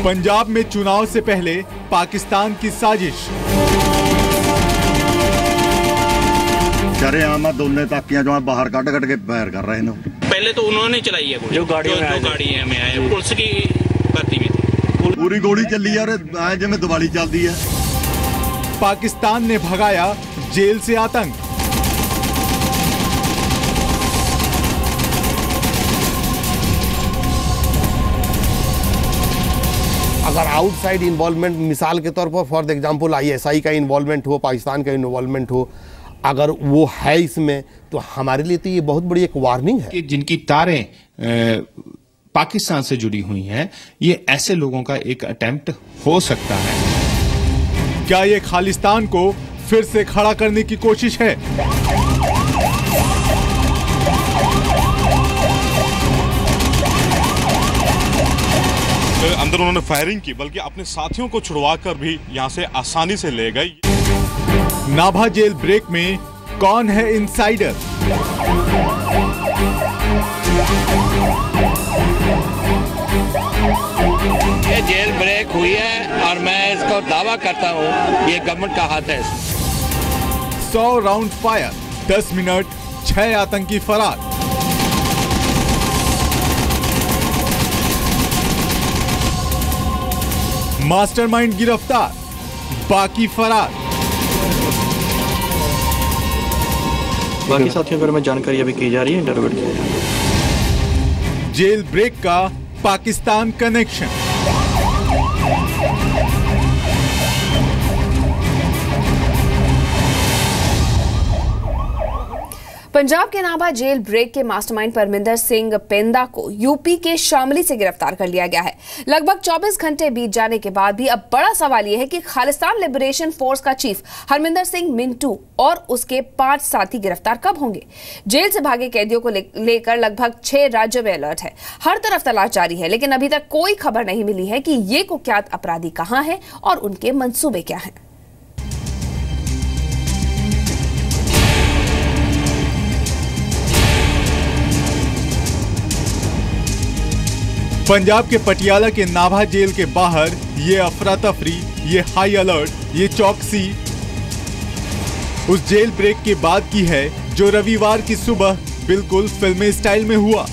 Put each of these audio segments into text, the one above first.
पंजाब में चुनाव से पहले पाकिस्तान की साजिश। शरेआम दोनों ताकियां जो बाहर कट के फायर कर रहे हैं। पहले तो उन्होंने चलाई है जो गाड़ियां में आए पुलिस की भर्ती में थी। पूरी गोली चली है और जिम्मे दिवाली चलती है। पाकिस्तान ने भगाया जेल से आतंक। अगर आउटसाइड इन्वॉल्वमेंट मिसाल के तौर पर फॉर एग्जांपल ISI का इन्वॉल्वमेंट हो, पाकिस्तान का इन्वॉल्वमेंट हो, अगर वो है इसमें, तो हमारे लिए तो ये बहुत बड़ी एक वार्निंग है कि जिनकी तारें पाकिस्तान से जुड़ी हुई हैं, ये ऐसे लोगों का एक अटेम्प्ट हो सकता है। क्या ये खालिस्तान को फिर से खड़ा करने की कोशिश है? अंदर उन्होंने फायरिंग की, बल्कि अपने साथियों को छुड़वाकर भी यहां से आसानी से ले गए। नाभा जेल ब्रेक में कौन है इनसाइडर? ये जेल ब्रेक हुई है और मैं इसको दावा करता हूं ये गवर्नमेंट का हाथ है। 100 राउंड फायर, 10 मिनट, 6 आतंकी फरार। मास्टरमाइंड गिरफ्तार, बाकी फरार। बाकी साथियों के बारे में जानकारी अभी की जा रही है, इंटरव्यू किया जा रहा है। जेल ब्रेक का पाकिस्तान कनेक्शन। पंजाब के नाभा जेल ब्रेक के मास्टरमाइंड परमिंदर सिंह पेंदा को यूपी के शामली से गिरफ्तार कर लिया गया है। लगभग 24 घंटे बीत जाने के बाद भी अब बड़ा सवाल यह है कि खालिस्तान लिबरेशन फोर्स का चीफ हरमिंदर सिंह मिंटू और उसके 5 साथी गिरफ्तार कब होंगे। जेल से भागे कैदियों को लेकर लगभग 6 राज्यों में अलर्ट है। हर तरफ तलाश जारी है, लेकिन अभी तक कोई खबर नहीं मिली है कि ये कुख्यात अपराधी कहां हैं और उनके मंसूबे क्या हैं। पंजाब के पटियाला के नाभा जेल के बाहर ये अफरा तफरी, ये हाई अलर्ट, ये चौकसी उस जेल ब्रेक के बाद की है जो रविवार की सुबह बिल्कुल फिल्मी स्टाइल में हुआ।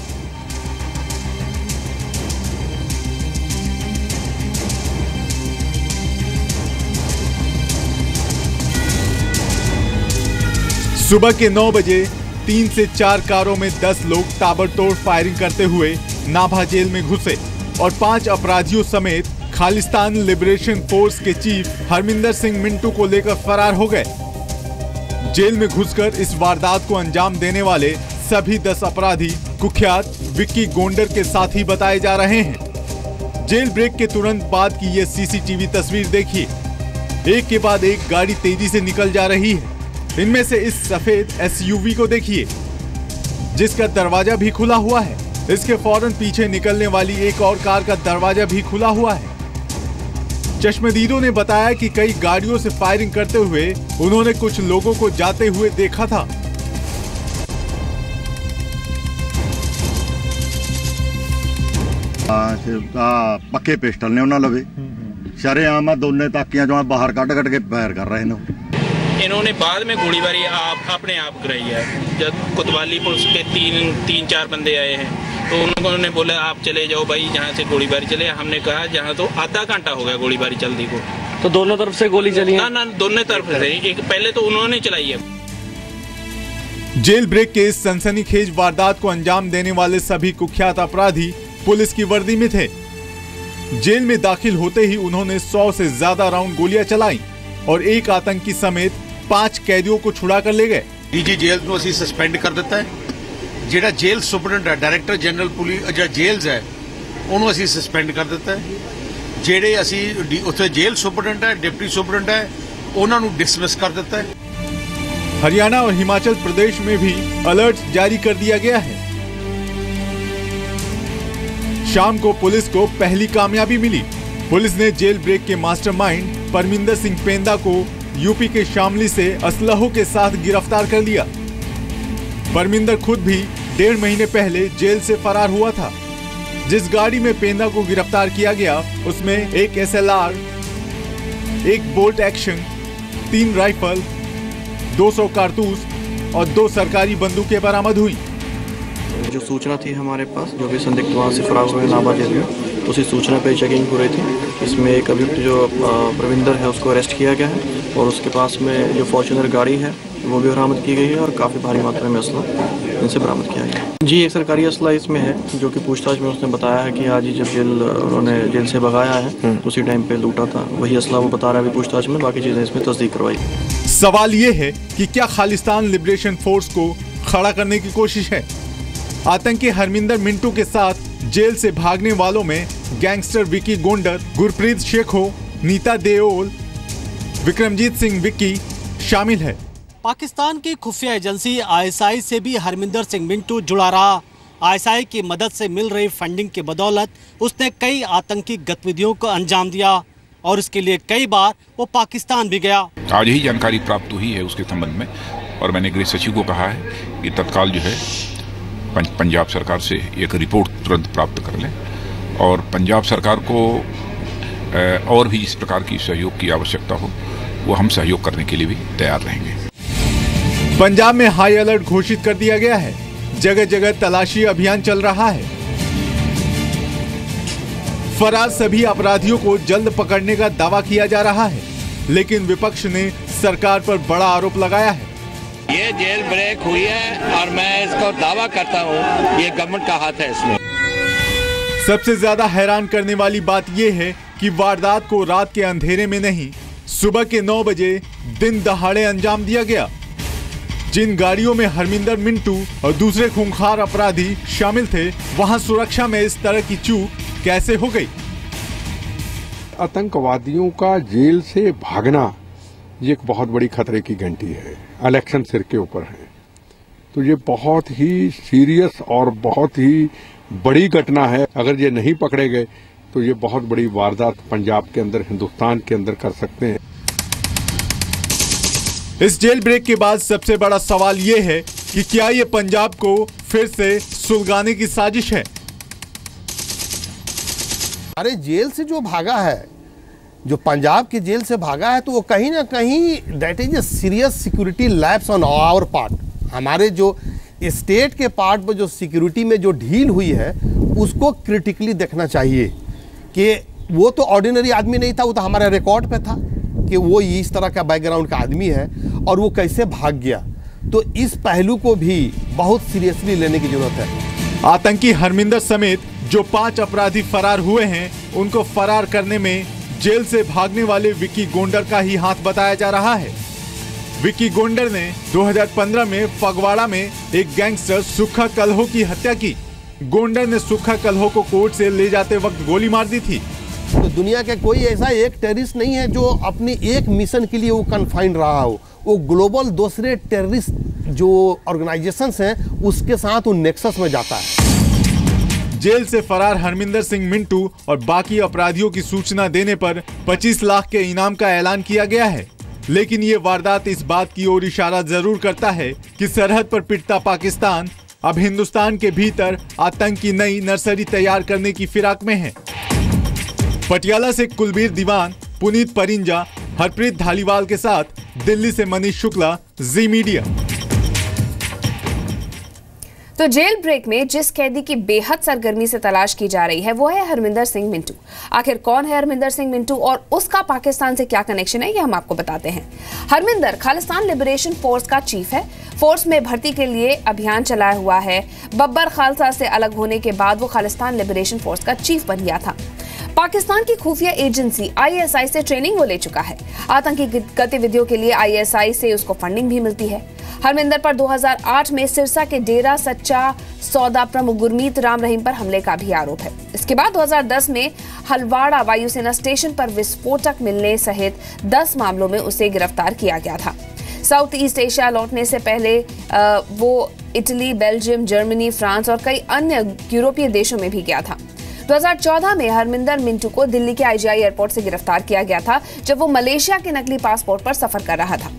सुबह के 9 बजे 3 से 4 कारों में 10 लोग ताबड़तोड़ फायरिंग करते हुए नाभा जेल में घुसे और 5 अपराधियों समेत खालिस्तान लिबरेशन फोर्स के चीफ हरमिंदर सिंह मिंटू को लेकर फरार हो गए। जेल में घुसकर इस वारदात को अंजाम देने वाले सभी 10 अपराधी कुख्यात विक्की गोंडर के साथी बताए जा रहे हैं। जेल ब्रेक के तुरंत बाद की ये सीसीटीवी तस्वीर देखिए। एक के बाद एक गाड़ी तेजी से निकल जा रही है। इनमें से इस सफेद SUV को देखिए जिसका दरवाजा भी खुला हुआ है। इसके फौरन पीछे निकलने वाली एक और कार का दरवाजा भी खुला हुआ है। चश्मदीदों ने बताया कि कई गाड़ियों से फायरिंग करते हुए उन्होंने कुछ लोगों को जाते हुए देखा था। पक्के पिस्टल ने उन्होंने लवे शरेआम दोनों ताकियां जो बाहर कट के फायर कर रहे हैं। इन्होंने बाद में गोलीबारी अपने आप कराई है। जब कोतवाली पुलिस के तीन चार बंदे आए हैं तो उन्होंने बोला आप चले जाओ भाई जहाँ से गोलीबारी चले। हमने कहा जहाँ तो आधा घंटा हो गया गोलीबारी चलती को। तो दोनों तरफ से गोली चली है? ना दोनों तरफ से। एक पहले तो उन्होंने चलाई है। जेल ब्रेक के इस सनसनीखेज वारदात को अंजाम देने वाले सभी कुख्यात अपराधी पुलिस की वर्दी में थे। जेल में दाखिल होते ही उन्होंने 100 से ज्यादा राउंड गोलियां चलाई और एक आतंकी समेत 5 कैदियों को छुड़ा कर ले गए। डीजी जेल ਨੂੰ ਅਸੀਂ ਸਸਪੈਂਡ ਕਰ ਦਿੱਤਾ ਹੈ। ਜਿਹੜਾ ਜੇਲ੍ਹ ਸੁਪਰਡੈਂਟ ਹੈ ਡਾਇਰੈਕਟਰ ਜਨਰਲ ਪੁਲਿਸ ਜਿਹੜਾ ਜੇਲ੍ਹ ਹੈ ਉਹਨੂੰ ਅਸੀਂ ਸਸਪੈਂਡ ਕਰ ਦਿੱਤਾ ਹੈ। ਜਿਹੜੇ ਅਸੀਂ ਉੱਥੇ ਜੇਲ੍ਹ ਸੁਪਰਡੈਂਟ ਹੈ ਡਿਪਟੀ ਸੁਪਰਡੈਂਟ ਹੈ ਉਹਨਾਂ ਨੂੰ डिसमिस कर ਦਿੱਤਾ है। हरियाणा और हिमाचल प्रदेश में भी अलर्ट जारी कर दिया गया है। शाम को पुलिस को पहली कामयाबी मिली। पुलिस ने जेल ब्रेक के मास्टरमाइंड परमिंदर सिंह पेंदा को यूपी के शामली से असलहों के साथ गिरफ्तार कर लिया। परमिंदर खुद भी 1.5 महीने पहले जेल से फरार हुआ था। जिस गाड़ी में पेंदा को गिरफ्तार किया गया उसमें एक SLR, एक बोल्ट एक्शन, 3 राइफल, 200 कारतूस और 2 सरकारी बंदूकें बरामद हुई। जो सूचना थी हमारे पास, जो भी संदिग्ध वहाँ से फरार हुए नाभा जेल में, उसी सूचना पे चेकिंग हो रही थी। इसमें एक अभियुक्त जो प्रविंदर है उसको अरेस्ट किया गया है और उसके पास में जो फॉर्च्यूनर गाड़ी है वो भी बरामद की गई है और काफ़ी भारी मात्रा में असला इनसे बरामद किया गया है। जी, एक सरकारी असला इसमें है जो कि पूछताछ में उसने बताया है कि आज ही जब उन्होंने जेल से भगाया है उसी टाइम पे लूटा था, वही असला वो बता रहा है अभी पूछताछ में, बाकी चीज़ें इसमें तस्दीक करवाई। सवाल ये है कि क्या खालिस्तान लिबरेशन फोर्स को खड़ा करने की कोशिश है? आतंकी हरमिंदर मिंटू के साथ जेल से भागने वालों में गैंगस्टर विकी गोंडर, गुरप्रीत शेखो, नीता देओल, विक्रमजीत सिंह विक्की शामिल है। पाकिस्तान की खुफिया एजेंसी ISI से भी हरमिंदर सिंह मिंटू जुड़ा रहा। ISI की मदद से मिल रही फंडिंग की बदौलत उसने कई आतंकी गतिविधियों को अंजाम दिया और इसके लिए कई बार वो पाकिस्तान भी गया। आज ही जानकारी प्राप्त हुई है उसके संबंध में और मैंने गृह सचिव को कहा है कि तत्काल जो है पंजाब सरकार से एक रिपोर्ट तुरंत प्राप्त कर लें और पंजाब सरकार को और भी इस प्रकार की सहयोग की आवश्यकता हो वो हम सहयोग करने के लिए भी तैयार रहेंगे। पंजाब में हाई अलर्ट घोषित कर दिया गया है। जगह जगह तलाशी अभियान चल रहा है। फरार सभी अपराधियों को जल्द पकड़ने का दावा किया जा रहा है, लेकिन विपक्ष ने सरकार पर बड़ा आरोप लगाया है। ये जेल ब्रेक हुई है और मैं इसको दावा करता हूँ ये गवर्नमेंट का हाथ है इसमें। सबसे ज्यादा हैरान करने वाली बात यह है कि वारदात को रात के अंधेरे में नहीं, सुबह के 9 बजे दिन दहाड़े अंजाम दिया गया। जिन गाड़ियों में हरमिंदर मिंटू और दूसरे खूंखार अपराधी शामिल थे, वहां सुरक्षा में इस तरह की चूक कैसे हो गई? आतंकवादियों का जेल से भागना ये एक बहुत बड़ी खतरे की घंटी है। इलेक्शन सिर के ऊपर है, तो ये बहुत ही सीरियस और बहुत ही बड़ी घटना है। अगर ये नहीं पकड़े गए तो ये बहुत बड़ी वारदात पंजाब के अंदर, हिंदुस्तान के अंदर कर सकते हैं। इस जेल ब्रेक के बाद सबसे बड़ा सवाल ये है कि क्या ये पंजाब को फिर से सुलगाने की साजिश है? अरे जेल से जो भागा है, जो पंजाब के जेल से भागा है, तो वो कहीं ना कहीं that is a serious security lapse on our part. हमारे जो स्टेट के पार्ट पर जो सिक्योरिटी में जो ढील हुई है उसको क्रिटिकली देखना चाहिए कि वो तो ऑर्डिनरी आदमी नहीं था, वो तो हमारे रिकॉर्ड पे था कि वो इस तरह का बैकग्राउंड का आदमी है और वो कैसे भाग गया। तो इस पहलू को भी बहुत सीरियसली लेने की जरूरत है। आतंकी हरमिंदर समेत जो 5 अपराधी फरार हुए हैं, उनको फरार करने में जेल से भागने वाले विकी गोंडर का ही हाथ बताया जा रहा है। विकी गोंडर ने 2015 में फगवाड़ा में एक गैंगस्टर सुखा कल्हो की हत्या की। गोंडर ने सुखा कल्हो को कोर्ट से ले जाते वक्त गोली मार दी थी। तो दुनिया के कोई ऐसा एक टेररिस्ट नहीं है जो अपनी एक मिशन के लिए वो कन्फाइंड रहा हो। वो ग्लोबल दूसरे टेररिस्ट जो ऑर्गेनाइजेशंस हैं उसके साथ वो नेक्सस में जाता है। जेल से फरार हरमिंदर सिंह मिंटू और बाकी अपराधियों की सूचना देने पर 25 लाख के इनाम का ऐलान किया गया है। लेकिन ये वारदात इस बात की ओर इशारा जरूर करता है कि सरहद पर पिटता पाकिस्तान अब हिंदुस्तान के भीतर आतंक की नई नर्सरी तैयार करने की फिराक में है। पटियाला से कुलबीर दीवान, पुनीत परिंजा, हरप्रीत धालीवाल के साथ दिल्ली से मनीष शुक्ला, जी मीडिया। तो जेल ब्रेक में जिस कैदी की बेहद सरगर्मी से तलाश की जा रही है वो है हरमिंदर सिंह मिंटू। आखिर कौन है हरमिंदर सिंह मिंटू और उसका पाकिस्तान से क्या कनेक्शन है, ये हम आपको बताते हैं। हरमिंदर खालिस्तान लिबरेशन फोर्स का चीफ है। फोर्स में भर्ती के लिए अभियान चलाया हुआ है। बब्बर खालसा से अलग होने के बाद वो खालिस्तान लिबरेशन फोर्स का चीफ बन गया था। पाकिस्तान की खुफिया एजेंसी ISI से ट्रेनिंग वो ले चुका है। आतंकी गतिविधियों के लिए ISI से उसको फंडिंग भी मिलती है। हरमिंदर पर 2008 में सिरसा के डेरा सच्चा सौदा प्रमुख गुरमीत राम रहीम पर हमले का भी आरोप है। इसके बाद 2010 में हलवाड़ा वायुसेना स्टेशन पर विस्फोटक मिलने सहित 10 मामलों में उसे गिरफ्तार किया गया था। साउथ ईस्ट एशिया लौटने से पहले वो इटली, बेल्जियम, जर्मनी, फ्रांस और कई अन्य यूरोपीय देशों में भी गया था। 2014 में हरमिंदर मिंटू को दिल्ली के IGI एयरपोर्ट से गिरफ्तार किया गया था जब वो मलेशिया के नकली पासपोर्ट पर सफर कर रहा था।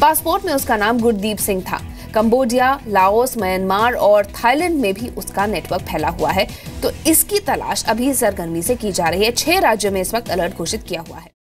पासपोर्ट में उसका नाम गुरदीप सिंह था। कंबोडिया, लाओस, म्यांमार और थाईलैंड में भी उसका नेटवर्क फैला हुआ है। तो इसकी तलाश अभी सरगर्मी से की जा रही है। 6 राज्यों में इस वक्त अलर्ट घोषित किया हुआ है।